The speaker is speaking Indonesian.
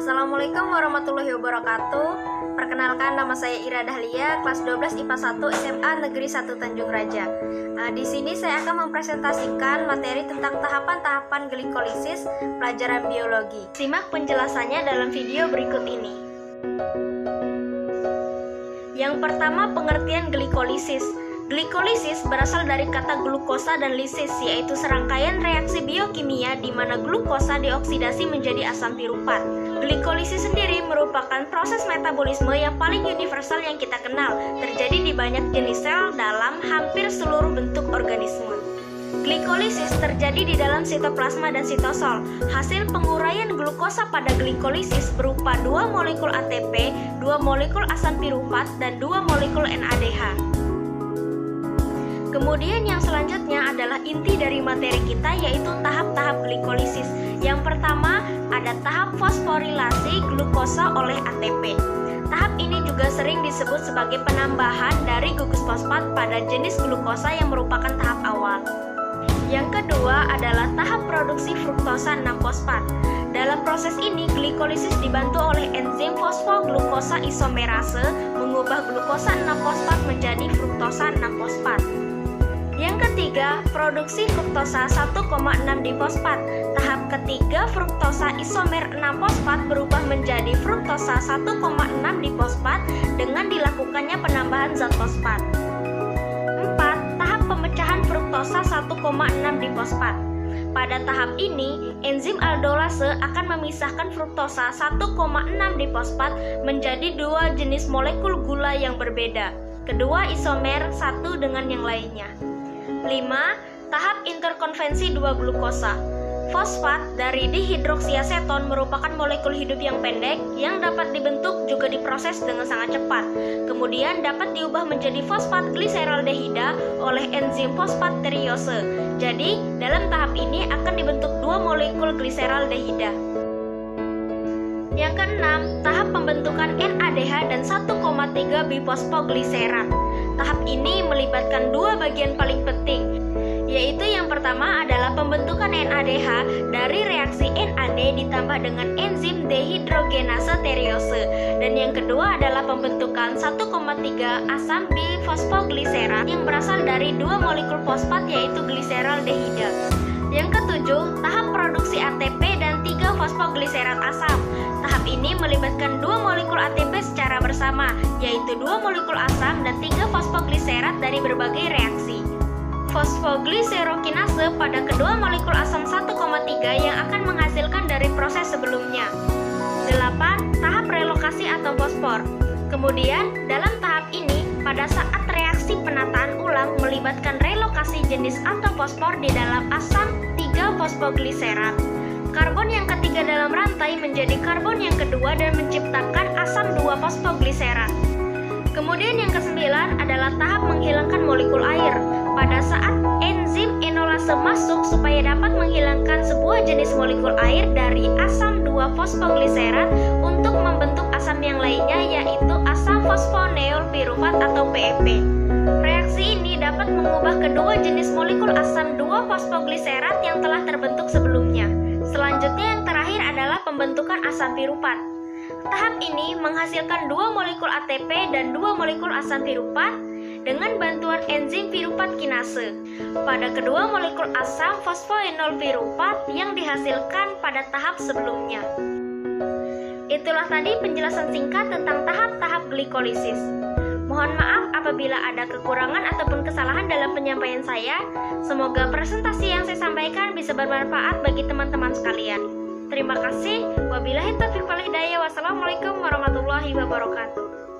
Assalamualaikum warahmatullahi wabarakatuh. Perkenalkan, nama saya Ira Dahlia, kelas 12 IPA 1 SMA Negeri 1 Tanjung Raja. Di sini saya akan mempresentasikan materi tentang tahapan-tahapan glikolisis pelajaran biologi. Simak penjelasannya dalam video berikut ini. Yang pertama, pengertian glikolisis. Glikolisis berasal dari kata glukosa dan lisis, yaitu serangkaian reaksi biokimia di mana glukosa dioksidasi menjadi asam piruvat. Glikolisis sendiri merupakan proses metabolisme yang paling universal yang kita kenal, terjadi di banyak jenis sel dalam hampir seluruh bentuk organisme. Glikolisis terjadi di dalam sitoplasma dan sitosol. Hasil penguraian glukosa pada glikolisis berupa 2 molekul ATP, 2 molekul asam piruvat, dan 2 molekul NADH. Kemudian yang selanjutnya adalah inti dari materi kita, yaitu tahap-tahap glikolisis. Yang pertama ada tahap fosforilasi glukosa oleh ATP. Tahap ini juga sering disebut sebagai penambahan dari gugus fosfat pada jenis glukosa yang merupakan tahap awal. Yang kedua adalah tahap produksi fruktosa 6-fosfat. Dalam proses ini, glikolisis dibantu oleh enzim fosfoglukosa isomerase mengubah glukosa 6-fosfat menjadi fruktosa 6-fosfat. Yang ketiga, produksi fruktosa 1,6-difosfat. Tahap ketiga, fruktosa isomer 6-fosfat berubah menjadi fruktosa 1,6-difosfat dengan dilakukannya penambahan zat fosfat. 4. Tahap pemecahan fruktosa 1,6-difosfat. Pada tahap ini, enzim aldolase akan memisahkan fruktosa 1,6-difosfat menjadi 2 jenis molekul gula yang berbeda. Kedua isomer satu dengan yang lainnya. 5. Tahap interkonvensi 2 glukosa. Fosfat dari dihidroksiaseton merupakan molekul hidup yang pendek yang dapat dibentuk juga diproses dengan sangat cepat. Kemudian dapat diubah menjadi fosfat gliseraldehida oleh enzim fosfateriose. Jadi, dalam tahap ini akan dibentuk 2 molekul gliseraldehida. Yang keenam, tahap pembentukan NADH dan 1,3 bifosfogliserat. Tahap ini melibatkan 2 bagian paling penting, yaitu yang pertama adalah pembentukan NADH dari reaksi NAD ditambah dengan enzim dehidrogenase teriose, dan yang kedua adalah pembentukan 1,3 asam bifosfogliserat yang berasal dari 2 molekul fosfat yaitu gliseraldehida. Yang ketujuh, tahap produksi ATP dan 3 fosfogliserat asam. Tahap ini melibatkan 2 molekul ATP secara bersama, yaitu 2 molekul asam dan 3 fosfogliserat dari berbagai reaksi. Fosfogliserokinase pada kedua molekul asam 1,3 yang akan menghasilkan dari proses sebelumnya. 8. Tahap relokasi atom fosfor. Kemudian, dalam tahap ini, pada saat reaksi penataan ulang melibatkan relokasi jenis atom fosfor di dalam asam 3 fosfogliserat. Karbon yang ketiga dalam rantai menjadi karbon yang kedua dan menciptakan asam 2 fosfogliserat. Kemudian yang kesembilan adalah tahap menghilangkan molekul air. Pada saat enzim enolase masuk supaya dapat menghilangkan sebuah jenis molekul air dari asam 2 fosfogliserat untuk membentuk asam yang lainnya, yaitu asam fosfoneol piruvat atau PEP. Reaksi ini dapat mengubah kedua jenis molekul asam 2 fosfogliserat yang telah terbentuk sebelumnya. Selanjutnya yang terakhir adalah pembentukan asam piruvat. Tahap ini menghasilkan 2 molekul ATP dan 2 molekul asam piruvat dengan bantuan enzim piruvat kinase. Pada kedua molekul asam fosfoenol piruvat yang dihasilkan pada tahap sebelumnya. Itulah tadi penjelasan singkat tentang tahap-tahap glikolisis. Mohon maaf apabila ada kekurangan ataupun kesalahan dalam penyampaian saya. Semoga presentasi yang saya sampaikan bisa bermanfaat bagi teman-teman sekalian. Terima kasih. Wabillahi taufiq wal hidayah. Wassalamualaikum warahmatullahi wabarakatuh.